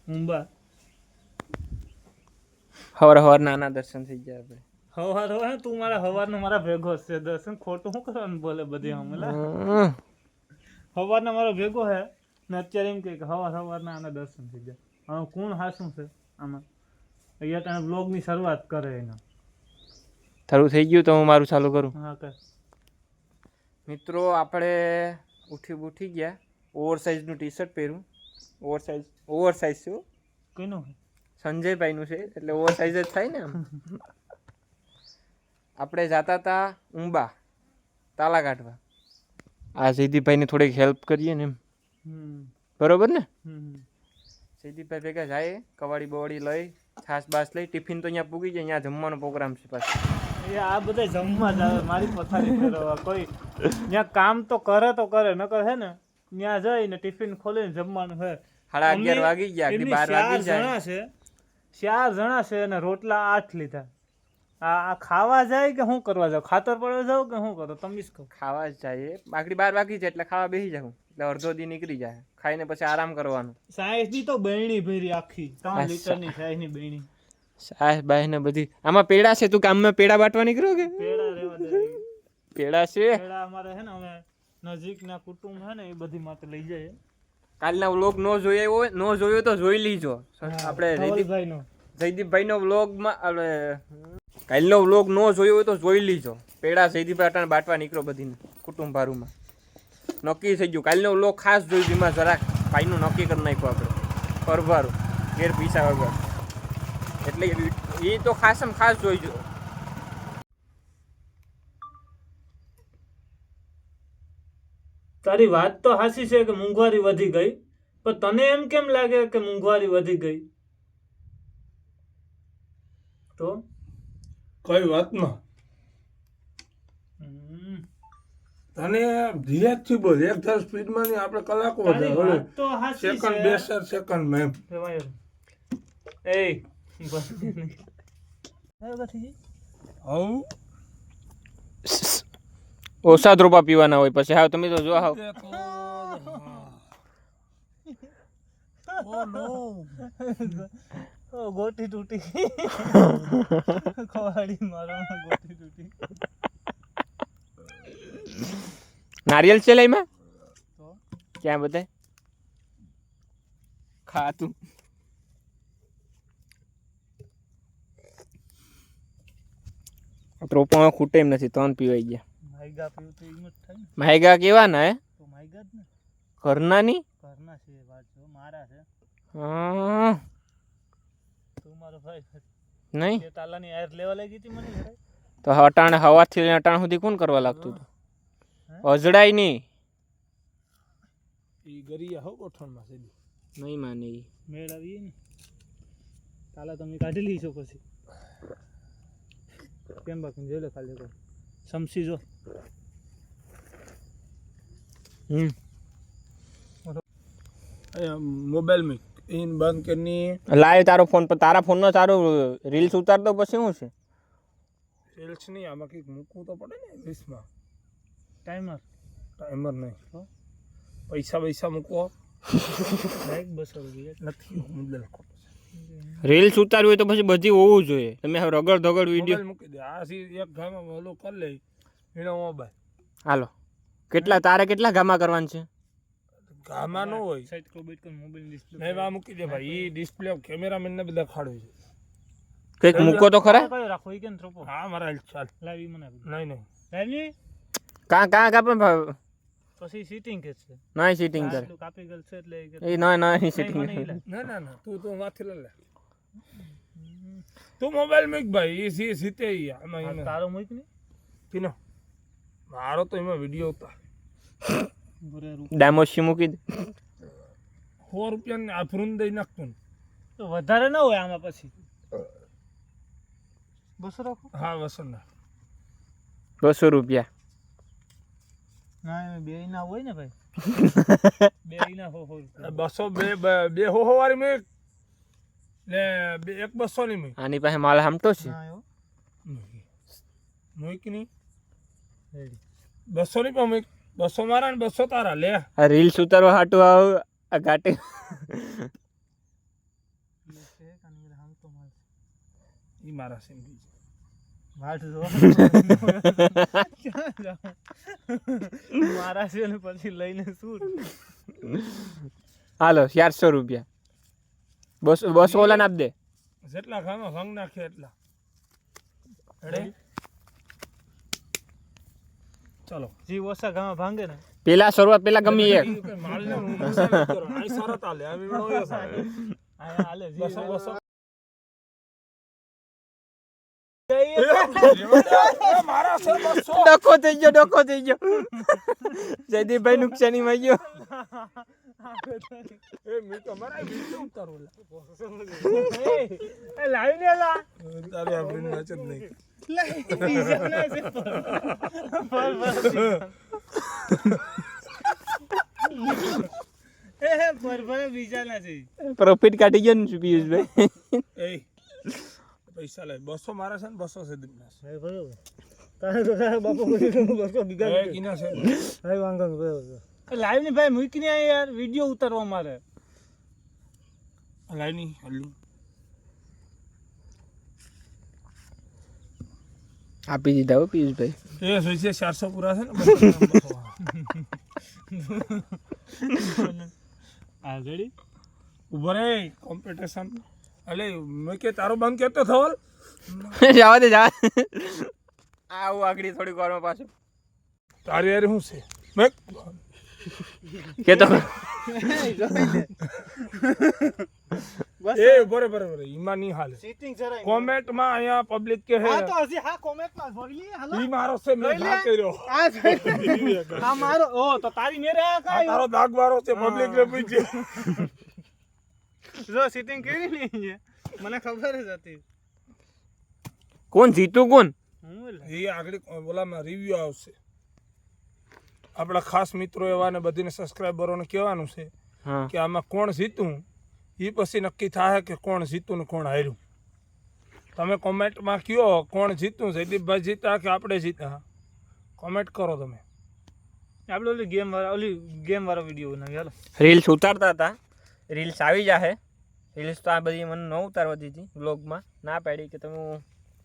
મુંબા હવાર નાના દર્શન થઈ ગયા આપણે. હવાર તું મારા હવારનો મારા ભેગો છે દર્શન ખોટું શું કરવાનું બોલે બધી હમલા હવારના મારો ભેગો હે ને અત્યારે એમ કે હવારના આના દર્શન થઈ ગયા. હવે કોણ હાસું છે આમાં? અહીંયા તને બ્લોગની શરૂઆત કરે એનો થરું થઈ ગયું તો હું મારું ચાલુ કરું. હા કર. મિત્રો આપણે ઉઠી ગયા. ઓવરસાઇઝનું ટી શર્ટ પહેર્યું. ઓવરસાઇઝ શું કોઈનું સંજયભાઈનું છે એટલે ઓવરસાઇઝ જ થાય ને આમ. આપણે જતા હતા ઉંબા તાલા કાઢવા. આ જયદીપભાઈને થોડીક હેલ્પ કરીએ ને એમ બરોબર ને. જયદીપભાઈ ભેગા જાય કવાડી બવાડી લઈ છાસ બાસ લઈ ટિફિન તો અહીંયા પૂગી જાય. અહીંયા જમવાનો પ્રોગ્રામ છે પાછો. આ બધા જમવા જ આવે મારી પથારી ફેરવવા. કોઈ ત્યાં કામ તો કરે નકર હે ને ત્યાં જઈને ટિફિન ખોલીને જમવાનું હે. 11:30 વાગી ગયા 12 વાગી જાય. 4 જણા છે અને રોટલા 8 લીધા. આ ખાવા જાય કે શું કરવા જાવ? ખાતર પડવા જાવ કે શું કરો તમે? ખાવા જ જાય. 12 વાગી જાય એટલે ખાવા બેસી જાઉં એટલે અડધો દી નીકળી જાય. ખાઈને પછી આરામ કરવાનું. સાઈઝની તો બહેણી ભરી આખી 3 લીટરની સાઈઝની બહેણી. સાહેબ બાય ને બધી આમાં પેડા છે. તું કામમાં પેડા બાટવા નીકળ્યો કે? પેડા રેવા દે. પેડા છે. પેડા અમારે હે ને અમે નજીકના કુટુંબ હે ને એ બધી માટે લઈ જાય. કાલના વ્લોગ નો જોયો તો જોઈ લીજો. આપણે જયદીપભાઈનો વ્લોગમાં કાલનો વ્લોગ નો જોયો હોય તો જોઈ લીજો. પેડા જયદીપભાઈ અટાણે બાટવા નીકળો બધીને કુટુંબ ભારુમાં. નક્કી થઈ ગયું. કાલનો વ્લોગ ખાસ જોઈ એમાં જરાક ભાઈનું નક્કી કરી નાખ્યું આપણે પરભારું ઘેર પૈસા વગર. એટલે એ તો ખાસમ ખાસ જોઈજો. તારી વાત તો હાસી છે કે મોંઘવારી વધી ગઈ, પણ તને એમ કેમ લાગે કે મોંઘવારી વધી ગઈ? તો કઈ વાતમાં તને ધીરે થી બોલ. એક ધાર સ્પીડમાં નહીં આપણે કલાકો વધારે સેકન્ડ 2 સેકન્ડ મેમ. એ ઓછા ધ્રોપા પીવાના હોય પછી. હાવ તમે તો જો હાવ ગોટી તૂટી ખવાડી મારો ગોટી તૂટી. નારિયેલ છે લઈમાં ક્યાં બધા ખાતું. ત્રોપામાં ખૂટે એમ નથી. 3 પીવાઈ ગયા. માયગા પીવું તો એમ જ થાય ને. માયગા કેવાના હે? તો માયગા જ ને. ઘરના ની ઘરના છે વાત જો મારા છે. હા તું મારો ભાઈ નહીં તે તાલાની આયર લેવા લાગી હતી મને ઘરે. તો અટાણે હવાથી લઈને અટાણ સુધી કોણ કરવા લાગતું હતું? અજડાય નહીં. ઈ ગરિયા હો ગોઠણમાં છે નહીં માને ઈ મેળ આવી ને તાલા તમે કાઢી લીધો પછી કેમ બાકી જોઈ લે ખાલી કોઈ સમસી જો. મોબાઈલ માં ઇન બંધ કરની લાય તારો ફોન પર. તારા ફોન નો તારો રીલ્સ ઉતાર દો પછી શું છે? સેલ્સ નહીં આમાં કંઈક મૂકવું તો પડે ને લિસ્ટમાં. ટાઈમર નહીં પૈસા મૂકવો ₹200 નથી. મુદ્દલ રીલ્સ ઉતારવી હોય તો પછી બધી હોવું જોઈએ. તમે હવે રગડ ધગડ વિડીયો મૂકી દે. આ એક ગામમાં ઓલો કરી લે એનો મોબાઈલ. હાલો તારે કેટલા ગામા કરવાનું છે? ગામમાં ન હોય સાઈડ કો બેટ કો મોબાઈલ ડિસ્પ્લે નહીં વા મૂકી દે ભાઈ. ઈ ડિસ્પ્લે કેમેરામેન ને બધા ખાડું છે. કંઈક મૂકો તો ખરા. કયો રાખો ઈ કેમ થ્રોપો? હા મારા ચાલ લાવી મને આપી. નહીં લાવી કાં પણ પછી સીટિંગ કે છે. નહીં સીટિંગ કરે કાપી ગલ છે એટલે એ નહીં સીટિંગ. ના તું માથે લે. તું મોબાઈલ મૂક ભાઈ. ઈ સીતે આમાં તારો મૂક ને પીનો મારો તો એમાં વિડીયો ઉતાર. ડાયમોશી મૂકી દે. ₹100 આ ફ્રુન દઈ નાખતું તો વધારે ના હોય આમાં પછી 200 રાખો. હા 200 ના ₹200 ના બે ના હોય ને ભાઈ. બે ના હો 200 બે હો વાળી મેં ને એક 200 ની મેં. આની પાસે માલ હામટો છે. મૂક ની 200 ની પણ 200 મારા ને 200 તારા લે. આ રીલ્સ ઉતારવા હાટુ આવ આ ઘાટી ઈ મારા સિંધી મારા છે ને પછી લઈને શું હાલો 400 રૂપિયા 200 ઓલા નાપ દે જેટલા ખાનો સંગ નાખે એટલા રેડી ચલો જી ઓછા ગામાં ભાંગે ને પેલા શરૂઆત પેલા ગમી એક માલ ને મસાલા કરો આ શરત આલે આ વીડો એ સાહેબ આયા હાલે જી બસો બસો મારા છે 200 ડકો થઈ ગયો જયદીપભાઈ નુકસાની માં ગયો એ મી તો મારા વીડિયો ઉતારો એ લાવી ને લા તારે આ બ્રેન નાચ જ નહીં બીજા ના છે પ્રોફિટ કાઢી ગયો ને પિયુષભાઈ એ પૈસા લે 200 મારા છે ને 200 છે દિમના બરોબર તારે તો બાપુ 200 બીજા એ કિના છે ભાઈ વાંગો બરોબર લાઈવ ની ભાઈ મૂકીને આ યાર વિડિયો ઉતારવા મારે લાઈ ની હલ્લુ આપી દીધા હો પિયુષભાઈ એ સોચે 400 પૂરા છે ને આ રેડી ઉભો રે કોમ્પિટિશન અલે મેં કે તારો બંધ કેતો થવલ જવા દે આવું આગળ થોડીક વારમાં પાછું તારી યાર શું છે મેં કેતો એ બરાબર ઈમાં નહીં હાલે સીટિંગ જરાય કોમેન્ટ માં અહીંયા પબ્લિક કે હે હા તો હજી હા કોમેન્ટ માં જોઈ લે હાલો ઈ મારો છે મેં ના કર્યો આ મારો ઓ તો તારી મેરે આ આ કાઈ તારો દાગ વાળો છે પબ્લિક ને પૂછે જો સીટિંગ કરી નહીં છે મને ખબર જ હતી કોણ જીતું કોણ હું એ આગળ ઓલામાં રિવ્યુ આવશે આપણા ખાસ મિત્રો એવા ને બધીને સબસ્ક્રાઇબરોને કહેવાનું છે હા કે આમાં કોણ જીતું એ પછી નક્કી થાય કે કોણ જીતું ને કોણ હાર્યું તમે કોમેન્ટમાં કયો કોણ જીતું જયદીપભાઈ જીતા કે આપણે જીતા કોમેન્ટ કરો તમે આપણે ઓલી ગેમ વાળો વિડિયો બનાવી હાલો રીલ્સ ઉતારતા હતા રીલ્સ આવી જાહે રીલ્સ તો આ બધી મને ન ઉતારવા દીધી વ્લોગમાં ના પાડી કે તમે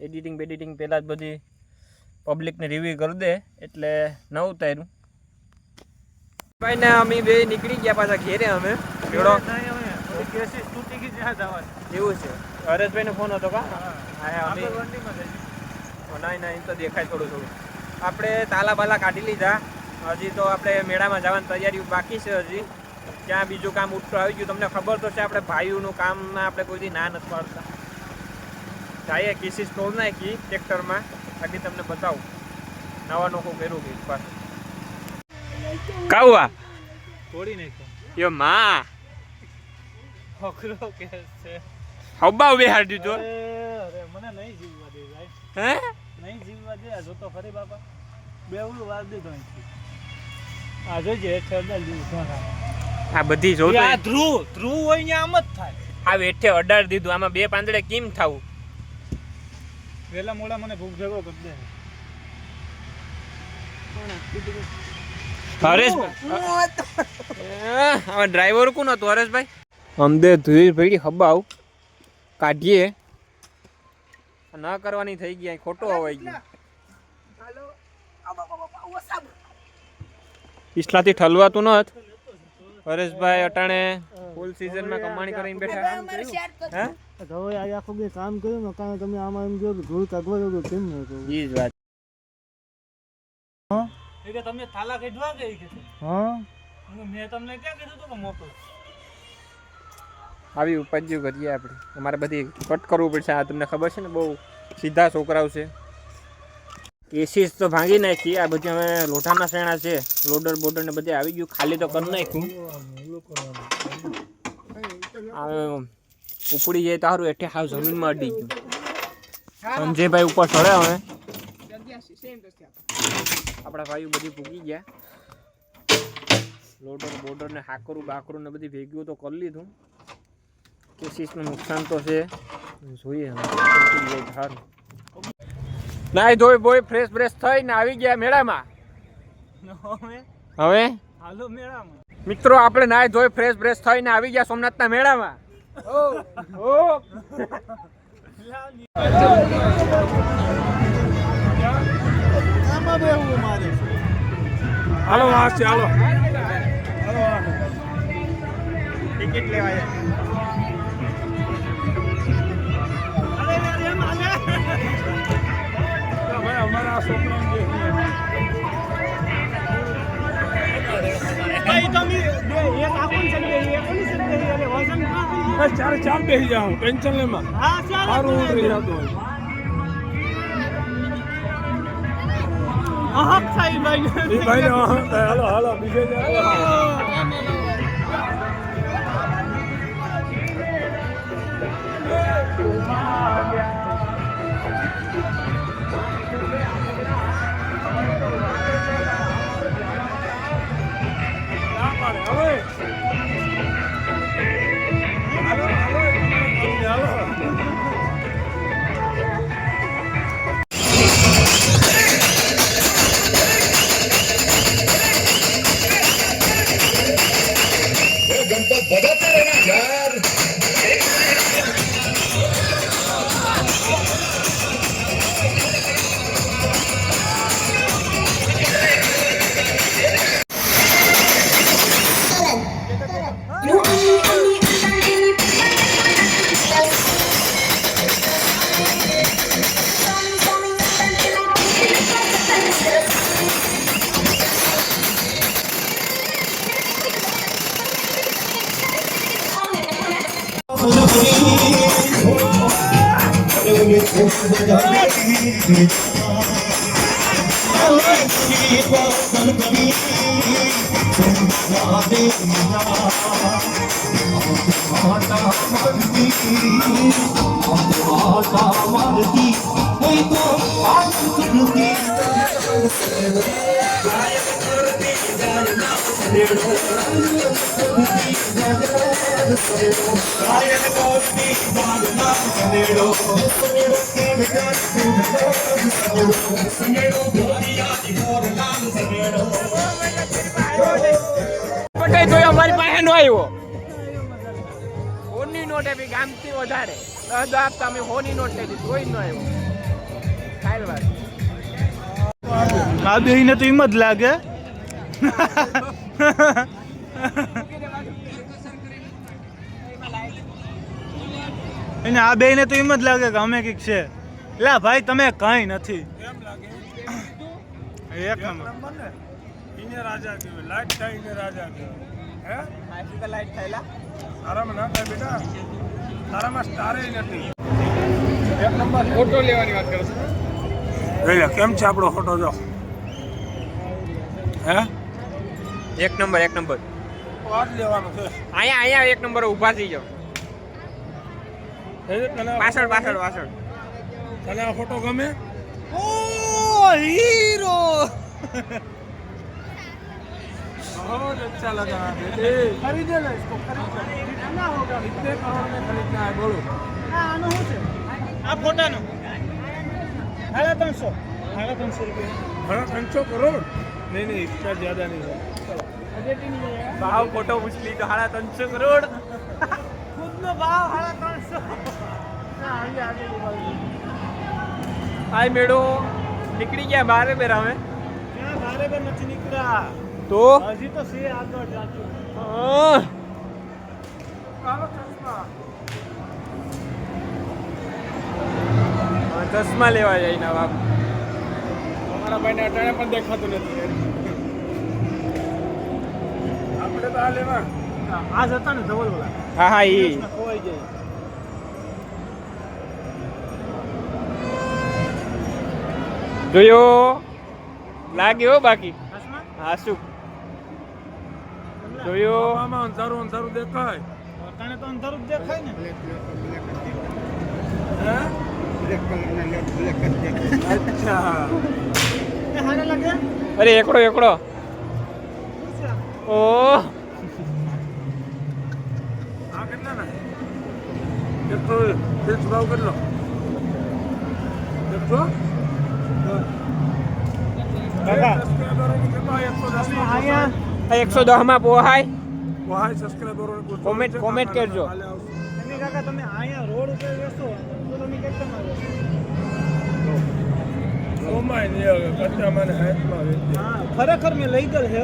એડિટિંગ પહેલાં જ બધી પબ્લિકને રિવ્યુ કરી દે એટલે ન ઉતાર્યું ભાઈ ને અમે બે નીકળી ગયા પાછા ઘેરે અમે જોડો કેસી તૂટી ગઈ જ્યાં જવા એવું છે હરેશભાઈનો ફોન હતો કા હા અમે વંડીમાં જઈ ના એમ તો દેખાય થોડું આપણે તાલા બાલા કાઢી લીધા હજી તો આપણે મેળામાં જવાની તૈયારી બાકી છે હજી ત્યાં બીજું કામ ઉઠતું આવી ગયું તમને ખબર તો છે આપણે ભાઈઓનું કામમાં આપણે કોઈથી ના નથી પાડતા જઈએ કિસી સ્ટોર નાખી ટ્રેક્ટરમાં આગળ તમને બતાવું નવા નોખું કર્યું કે પાછું કાવા તોડી નાખ્યો યો માં ફકરો કે છે હબ્બા બેહાર દીધો અરે મને નહીં જીવવા દે ભાઈ હે નહીં જીવવા દે જો તો ખરી બાપા બેવડું વાર દીધો અહીંથી આ જોજે હેઠે અડાડી દીધું આ બધી જો આ ધ્રુવ હોય ને આમ જ થાય આ વેઠે અડાડી દીધું આમાં બે પાંદડે કેમ થાવું વેલા મોડા મને ભૂખ ભેગો કરી દે હરેશભાઈ ડ્રાઈવર કોણ હતું હરેશભાઈ અમદે ધોઈ ભેડી હબાવ કાઢીએ ન કરવાની થઈ ગઈ ખોટો અવાઈ ગયો ઈસલાથી ઠલવાતું નત હરેશભાઈ અટાણે ફૂલ સીઝનમાં કમાણી કરીને બેઠા હે હવે આ આખો બે કામ કર્યું ને કાં તમે આમાં એમ જો ધૂળ કાગવા જો કેમ ન કહું ઈ જ વાત એ કે તમને થાલા કાઢવા ગઈ કે હા મેં તમને ક્યાં કીધું તો કે મોકલો આવી ઉપાધ્યો કરીએ આપણે અમારે બધી કટ કરવું પડશે આ તમને ખબર છે ને બહુ સીધા છોકરાઓ છે કેસીસ તો ભાંગી નાખી આ બધી અમે લોટાના શેણા છે લોડર બોર્ડર ને બધે આવી ગયું ખાલી તો કરી નાખ્યું ઉપડી જાય તો સારું એઠે હાવ જમીનમાં અડી ગયું સંજયભાઈ ઉપર ચડે હવે આપણા ભાઈઓ બધી ભૂગી ગયા લોડર બોર્ડર ને હાકરું બાકરું ને બધી ભેગું તો કરી લીધું કેસીસનું નુકસાન તો છે જોઈએ સારું નાઈ ધોઈ બોય ફ્રેશ બ્રેશ થઈને આવી ગયા મેળામાં હવે હાલો મેળામાં મિત્રો આપણે નાઈ ધોઈ ફ્રેશ બ્રેશ થઈને આવી ગયા સોમનાથના મેળામાં આમાં બેહવું મારે. હાલો આ છે હાલો ટિકિટ લેવા જાય. ભાઈ અમારા આ છોકરાને જે ભાઈ તમે એક આપણ છે બે એક ઓલી છે બે એટલે વજન બસ ચાર બેસી જાઉં ટેન્શન લેમાં હા સારું ઉતરી ચાલો જતું હોય અહક સાઈ ભાઈ એ ભાઈને હાલો હાલો બીજે જાઓ. ના પાડે, હવે. હાલો, હાલો, હાલો. પટેલ જોયો અમારી પાસે નો આવ્યો. હોની નોટ આપી ગામથી વધારે 10 આપતા અમે હોની નોટ લઈ દીધી કોઈ નો આવ્યો. કાલ વાત આ બેહીને તો એમ જ લાગે એને આ બેહીને તો એમ જ લાગે કે અમે કઈક છે. લા ભાઈ તમે કઈ નથી કેમ લાગે એક નંબર નંબર ને ઇને રાજા કહેવાય લાઈટ થાય ઇને રાજા કહેવાય હે આથી તો લાઈટ થયેલા. તારામાં ના થાય બેટા તારામાં સ્ટારે નથી એક નંબર ફોટો લેવાની વાત કરો છો. જોઈ લે કેમ છે આપણો ફોટો જો હે એક નંબર એક નંબર. વાત લેવાનો છે અહીંયા એક નંબર ઊભા થઈ જાઓ. પાછળ પાછળ પાછળ. તને આ ફોટો ગમે ઓ હીરો बहुत अच्छा लगा बेटे खरीदे ना इसको खरीद कितना होगा कितने करोड़ में खरीदना है बोलो આનો શું છે આ ફોટાનો 350 રૂપિયા हाँ 300 करोड़ नहीं नहीं इसका ज्यादा नहीं है ભાવ ફોટો પૂછ લી તો 350 કરોડ. ખુદનો ભાવ 350 ના આય મેળો નીકળી ગયા બારે બેરા અમે ક્યાં ભારે બે નથી નીકળ્યા તો હજી તો સે આગળ જાતું ચશ્મા લેવા જાય ના બાપ. हमारा भाई ने अटाने पर देखा तो नहीं આપણે તો આ લેવા આજ હતા ને ધવલ વાળા હા હા ઈ ખોવાઈ જાય જોયો લાગ્યો બાકી હાસમાં હા શું જોયો. આમાં અંધારું અંધારું દેખાય તને તો અંધારું જ દેખાય ને હે અચ્છા એ હારે લાગે અરે એકડો એકડો ઓ આ કેટલા ના કેટલો ફિક્સ ભાવ કેટલો કેટલો કાકા સબસ્ક્રાઇબરો 110 માં પોહાય. સબસ્ક્રાઇબરો Comment કરજો. કાકા તમે અહીંયા રોડ ઉપર બેસો તો તમે કેટલામાં બેસો? ઓમાય નહીં હવે કચ્ચા મને હાથમાં વેચી. હા ખરેખર મેં લઈ ગયેલ છે.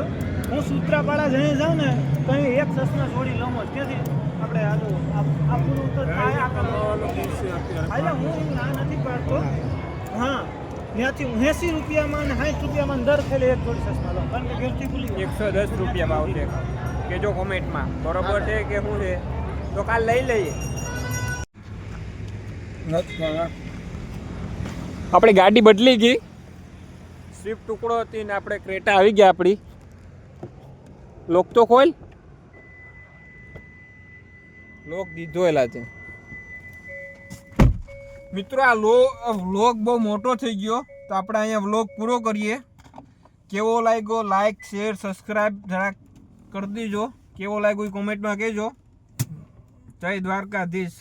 હું સૂત્રાપાડા જઈને જાઉં ને તો અહીં એક સસના જોડી લઉં જ. ત્યાંથી આપણે આ પૂરું તો થાય આ કમાવાનો દિવસ છે અત્યારે. હાલે હું એમ ના નથી પાડતો. હા ત્યાંથી 80 રૂપિયામાં અને 60 રૂપિયામાં દર ખેલે એક જોડી સસના લઉં કારણ કે ઘેરથી ભૂલી ગયો. 110 રૂપિયામાં આવશે કેજો કોમેન્ટમાં બરોબર છે કે શું છે તો કાલ લઈ લઈએ. નથી ખાવા. આપણી ગાડી બદલી ગઈ, સ્વિફ્ટ ટુકડો હતી ને આપણે ક્રેટા આવી ગયા આપણી. લોક તો ખોલ, લોક દીધોયેલા છે. મિત્રો આ વ્લોગ બહુ મોટો થઈ ગયો તો આપણે અહીંયા વ્લોગ પૂરો કરીએ. કેવો લાગ્યો લાઈક શેર સબસ્ક્રાઈબ જરાક કરી દેજો. કેવો લાગ્યો એ કોમેન્ટમાં કહેજો. જય દ્વારકાધીશ.